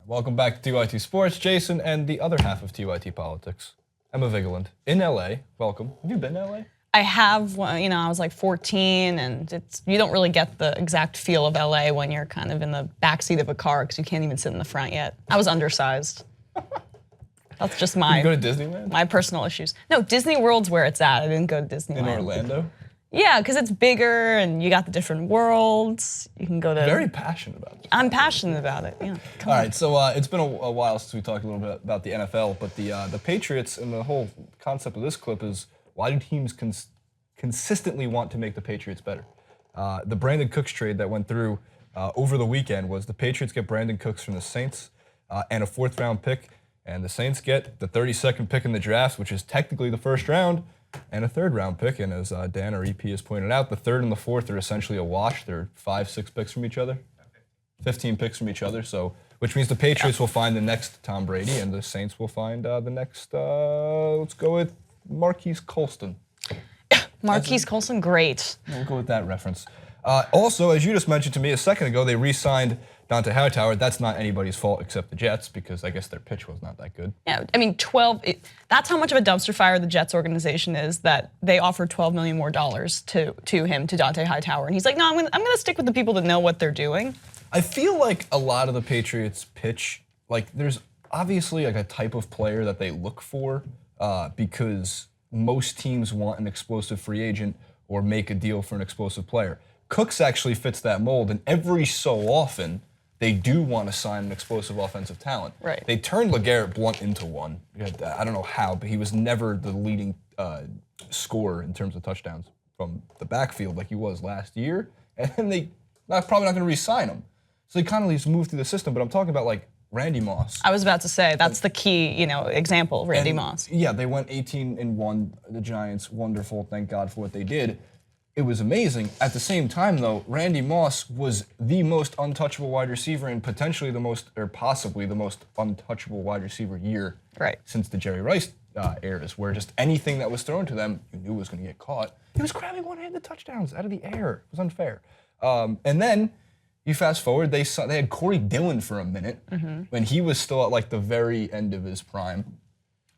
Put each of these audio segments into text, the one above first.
Welcome back to TYT Sports. Jason and the other half of TYT Politics, Emma Vigeland, in LA. Welcome. Have you been to LA? I have, I was like 14, and you don't really get the exact feel of LA when you're kind of in the backseat of a car because you can't even sit in the front yet. I was undersized. That's just Did you go to Disneyland? my personal issues. No, Disney World's where it's at. I didn't go to Disneyland. In Orlando? Yeah, because it's bigger and you got the different worlds. You can go to. Very passionate about it. I'm passionate about it. Yeah. All right, so it's been a while since we talked a little bit about the NFL, but the Patriots and the whole concept of this clip is why do teams consistently want to make the Patriots better? The Brandin Cooks trade that went through over the weekend was the Patriots get Brandin Cooks from the Saints and a 4th round pick, and the Saints get the 32nd pick in the draft, which is technically the 1st round. And a 3rd round pick, and as Dan, our EP, has pointed out, the 3rd and the 4th are essentially a wash. They're 5-6 picks from each other, 15 picks from each other. So, which means the Patriots will find the next Tom Brady, and the Saints will find the next. Let's go with Marquise Colston. Marquise Colston, great. We'll go with that reference. Also, as you just mentioned to me a second ago, they re-signed Dante Hightower. That's not anybody's fault except the Jets, because I guess their pitch was not that good. Yeah, I mean, that's how much of a dumpster fire the Jets organization is, that they offered $12 million more to Dante Hightower, and he's like, no, I'm gonna stick with the people that know what they're doing. I feel like a lot of the Patriots pitch, like there's obviously like a type of player that they look for because most teams want an explosive free agent or make a deal for an explosive player. Cooks actually fits that mold, and every so often, they do want to sign an explosive offensive talent. Right. They turned LeGarrette Blount into one. I don't know how, but he was never the leading scorer in terms of touchdowns from the backfield like he was last year. And they probably not going to re-sign him. So they kind of just moved through the system. But I'm talking about like Randy Moss. I was about to say, that's the key, example, Randy Moss. Yeah, they went 18-1. The Giants, wonderful. Thank God for what they did. It was amazing. At the same time, though, Randy Moss was the most untouchable wide receiver and potentially possibly the most untouchable wide receiver year since the Jerry Rice eras, where just anything that was thrown to them, you knew was going to get caught. He was grabbing one-handed touchdowns out of the air. It was unfair. And then you fast forward, they had Corey Dillon for a minute when he was still at like the very end of his prime.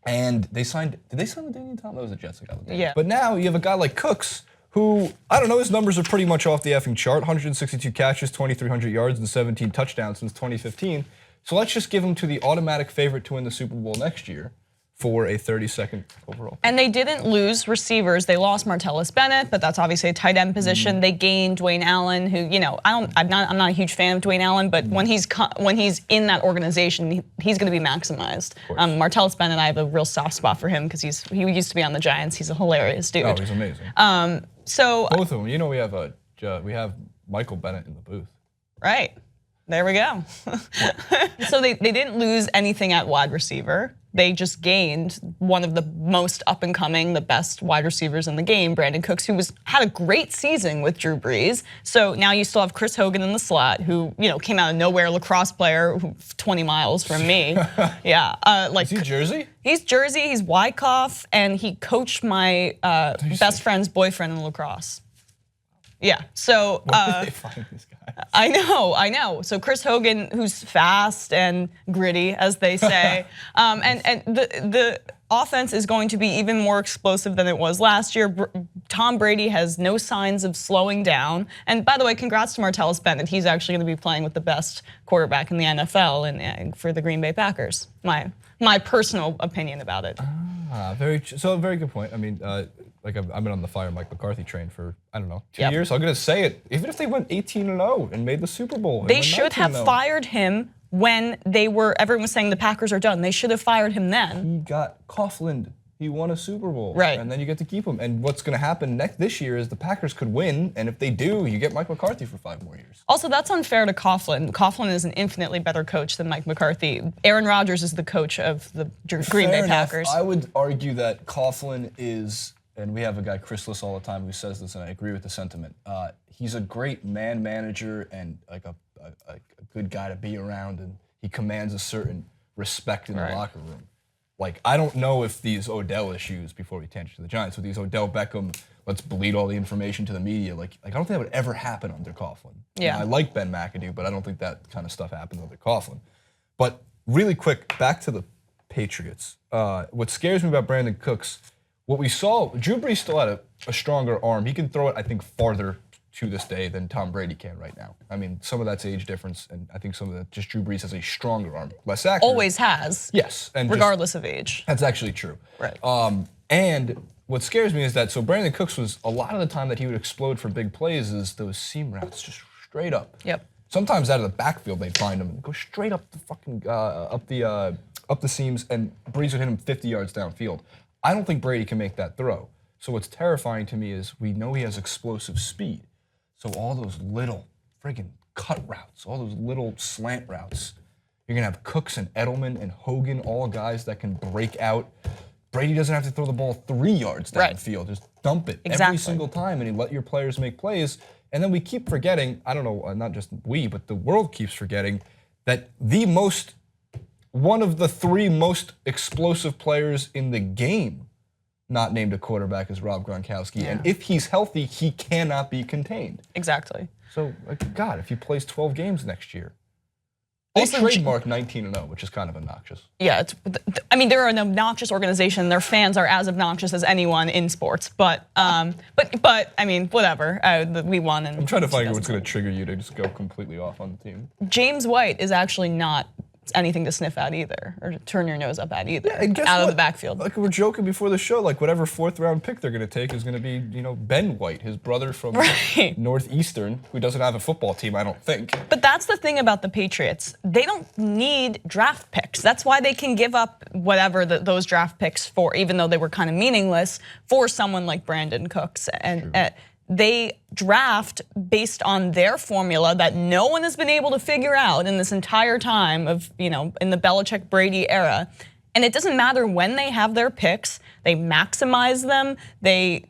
And they signed, did they sign LaDainian Tomlinson? That was the Jets that got LaDainian. Yeah. But now you have a guy like Cooks, who, I don't know, his numbers are pretty much off the effing chart. 162 catches, 2,300 yards, and 17 touchdowns since 2015. So let's just give him to the automatic favorite to win the Super Bowl next year for a 32nd overall. And they didn't lose receivers. They lost Martellus Bennett, but that's obviously a tight end position. They gained Dwayne Allen, who, I'm not a huge fan of Dwayne Allen, but when he's in that organization, he's going to be maximized. Martellus Bennett, I have a real soft spot for him because he used to be on the Giants. He's a hilarious dude. Oh, he's amazing. So both of them. We have Michael Bennett in the booth. Right. There we go. So they didn't lose anything at wide receiver. They just gained one of the most up-and-coming, the best wide receivers in the game, Brandin Cooks, who had a great season with Drew Brees. So now you still have Chris Hogan in the slot, who came out of nowhere, lacrosse player, 20 miles from me. Yeah, Is he Jersey? He's Jersey. He's Wyckoff, and he coached my best friend's boyfriend in lacrosse. Yeah, so where did they find these guys? I know. So Chris Hogan, who's fast and gritty, as they say, and the offense is going to be even more explosive than it was last year. Tom Brady has no signs of slowing down. And by the way, congrats to Martellus Bennett. He's actually going to be playing with the best quarterback in the NFL and for the Green Bay Packers. My personal opinion about it. Very good point. I mean, I've been on the fire Mike McCarthy train for, I don't know, 2 years. I'm going to say it. Even if they went 18-0 and made the Super Bowl. They should have fired him when everyone was saying the Packers are done. They should have fired him then. He got Coughlin. He won a Super Bowl. Right. And then you get to keep him. And what's going to happen this year is the Packers could win. And if they do, you get Mike McCarthy for 5 more years. Also, that's unfair to Coughlin. Coughlin is an infinitely better coach than Mike McCarthy. Aaron Rodgers is the coach of the Green Bay Packers. I would argue that Coughlin is, and we have a guy, Chris Liss, all the time who says this, and I agree with the sentiment. He's a great man manager and like a good guy to be around, and he commands a certain respect in the locker room. Like, I don't know if these Odell issues, before we tangent to the Giants, with these Odell Beckham, let's bleed all the information to the media, like I don't think that would ever happen under Coughlin. Yeah. I like Ben McAdoo, but I don't think that kind of stuff happens under Coughlin. But really quick, back to the Patriots. What scares me about Brandin Cooks, what we saw, Drew Brees still had a stronger arm. He can throw it, I think, farther to this day than Tom Brady can right now. I mean, some of that's age difference, and I think some of that just Drew Brees has a stronger arm, less accurate. Always has. Yes. And regardless of age. That's actually true. Right. And what scares me is that, so Brandin Cooks was, a lot of the time that he would explode for big plays is those seam routes, just straight up. Yep. Sometimes out of the backfield they'd find him and go straight up the fucking, up the seams, and Brees would hit him 50 yards downfield. I don't think Brady can make that throw. So what's terrifying to me is we know he has explosive speed. So all those little friggin' cut routes, all those little slant routes, you're gonna have Cooks and Edelman and Hogan, all guys that can break out. Brady doesn't have to throw the ball 3 yards downfield. Just dump it every single time, and you let your players make plays. And then we keep forgetting, I don't know, not just we, but the world keeps forgetting that one of the 3 most explosive players in the game, not named a quarterback, is Rob Gronkowski. Yeah. And if he's healthy, he cannot be contained. Exactly. So, God, if he plays 12 games next year. They trademarked 19-0, which is kind of obnoxious. Yeah, I mean, they're an obnoxious organization. Their fans are as obnoxious as anyone in sports. But I mean, whatever. We won. I'm trying to find out what's going to trigger you to just go completely off on the team. James White is actually not anything to sniff at either, or to turn your nose up at either. Yeah, and guess out what? of the backfield. Like we were joking before the show, like whatever 4th round pick they're going to take is going to be, Ben White, his brother from Northeastern, who doesn't have a football team, I don't think. But that's the thing about the Patriots. They don't need draft picks. That's why they can give up whatever those draft picks for, even though they were kind of meaningless, for someone like Brandin Cooks. And they draft based on their formula that no one has been able to figure out in this entire time of, in the Belichick-Brady era. And it doesn't matter when they have their picks, they maximize them, they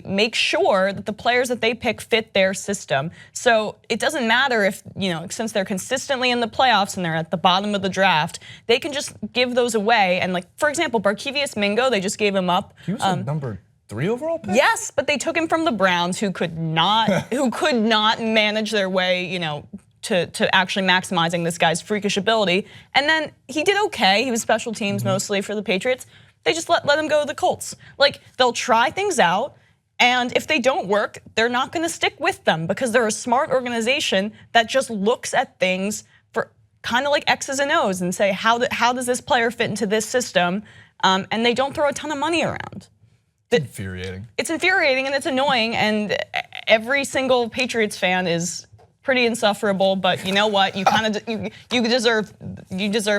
make sure that the players that they pick fit their system. So it doesn't matter if, since they're consistently in the playoffs and they're at the bottom of the draft, they can just give those away. And for example, Barkevious Mingo, they just gave him up. He was a number 3 overall pick? Yes, but they took him from the Browns, who could not manage their way, to actually maximizing this guy's freakish ability. And then he did okay. He was special teams mostly for the Patriots. They just let him go to the Colts. They'll try things out, and if they don't work, they're not going to stick with them because they're a smart organization that just looks at things for kind of like X's and O's and say, how does this player fit into this system? And they don't throw a ton of money around. It's infuriating. It's infuriating and it's annoying, and every single Patriots fan is pretty insufferable. But you know what? You kind of you deserve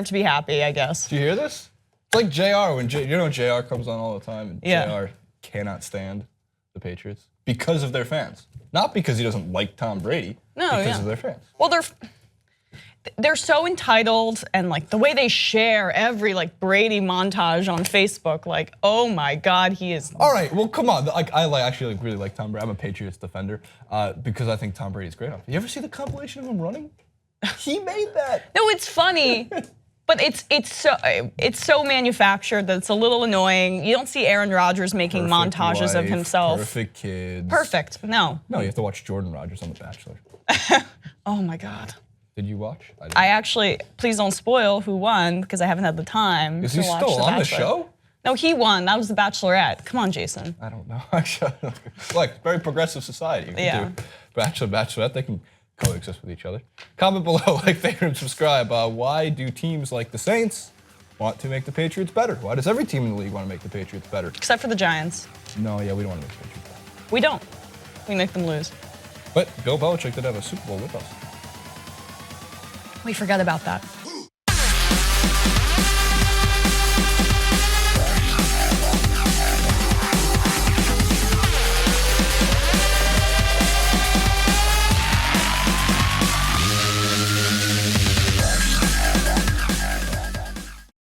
to be happy, I guess. Do you hear this? It's like JR when JR comes on all the time, and JR cannot stand the Patriots because of their fans, not because he doesn't like Tom Brady. No, because of their fans. Well, they're so entitled, and the way they share every Brady montage on Facebook, oh my God, he is. All right, well come on, I actually really like Tom Brady. I'm a Patriots defender because I think Tom Brady's great. You ever see the compilation of him running? He made that. No, it's funny, but it's so manufactured that it's a little annoying. You don't see Aaron Rodgers making montages of himself. Perfect kids. Perfect. No. No, you have to watch Jordan Rodgers on The Bachelor. Oh my God. Did you watch? I actually, please don't spoil who won because I haven't had the time. Is he still on the show? No, he won. That was The Bachelorette. Come on, Jason. I don't know. Actually, very progressive society. You can do Bachelor, Bachelorette. They can coexist with each other. Comment below, favorite, and subscribe. Why do teams like the Saints want to make the Patriots better? Why does every team in the league want to make the Patriots better? Except for the Giants. No, yeah, we don't want to make the Patriots better. We don't. We make them lose. But Bill Belichick did have a Super Bowl with us. We forgot about that.